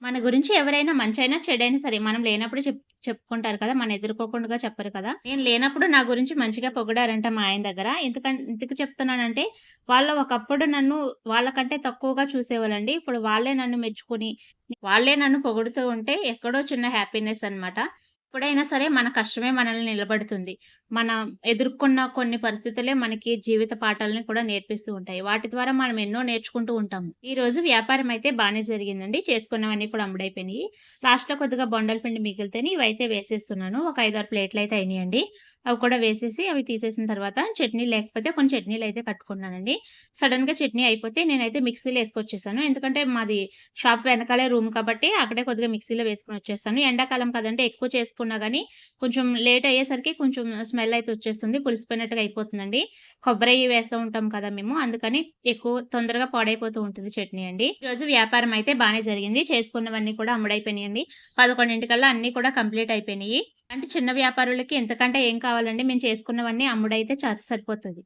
మన గురించి ఎవరైనా మంచైనా, చెడైనా సరే మనం లేనప్పుడు చెప్పుకుంటారు కదా! మన ఎదుర్కోకుండా చెప్పరు కదా! నేను లేనప్పుడు నా గురించి మంచిగా పొగిడారంట మా ఆయన దగ్గర. ఎందుకు చెప్తున్నానంటే, వాళ్ళు ఒకప్పుడు నన్ను వాళ్ళకంటే తక్కువగా చూసేవాళ్ళండి. ఇప్పుడు వాళ్ళే నన్ను మెచ్చుకొని, వాళ్ళే నన్ను పొగుడుతూ ఉంటే ఎక్కడో చిన్న హ్యాపీనెస్ అన్నమాట. ఎప్పుడైనా సరే మన కష్టమే మనల్ని నిలబెడుతుంది. మనం ఎదుర్కొన్న కొన్ని పరిస్థితులే మనకి జీవిత పాఠాలను కూడా నేర్పిస్తూ ఉంటాయి. వాటి ద్వారా మనం ఎన్నో నేర్చుకుంటూ ఉంటాము. ఈరోజు వ్యాపారం అయితే బానే జరిగిందండి. చేసుకున్నవన్నీ కూడా అమ్ముడైపోయినియి. లాస్ట్‌లో కొద్దిగా బొండల పిండి మిగిలితేని ఇవైతే వేసేస్తున్నాను. ఒక 5, 6 ప్లేట్‌లయితే అయినియండి. అవి కూడా వేసేసి అవి తీసేసిన తర్వాత చట్నీ లేకపోతే కొన్ని చట్నీలయితే కట్టుకున్నానండి. సడెన్‌గా చట్నీ అయిపోతే నేనైతే మిక్సీలో యేసుకొచ్చేసాను. ఎందుకంటే మాది షాప్ వెనకాలే రూమ్ కాబట్టి అక్కడే కొద్దిగా మిక్సీలో వేసుకొనొచ్చేస్తాను. ఎండాకాలం కదండీ! ఎక్కువ చేసుకున్నా గానీ కొంచెం లేట్ అయ్యేసరికి కొంచెం స్మెల్ అయితే వచ్చేస్తుంది. పులిసిపోయినట్టుగా అయిపోతుందండి. కొబ్బరయి వేస్తూ ఉంటాం కదా మేము. అందుకని ఎక్కువ తొందరగా పాడైపోతూ ఉంటుంది చట్నీ అండి. ఈరోజు వ్యాపారం అయితే బానే జరిగింది. చేసుకున్నవన్నీ కూడా అమ్ముడైపోయినియండి. 11:00కల్లా అన్నీ కూడా కంప్లీట్ అయిపోయినియి. అంటే చిన్న వ్యాపారులకి ఇంతకంటే ఏం కావాలండి? మేము చేసుకున్నవన్నీ అమ్ముడైతే సరిపోతది.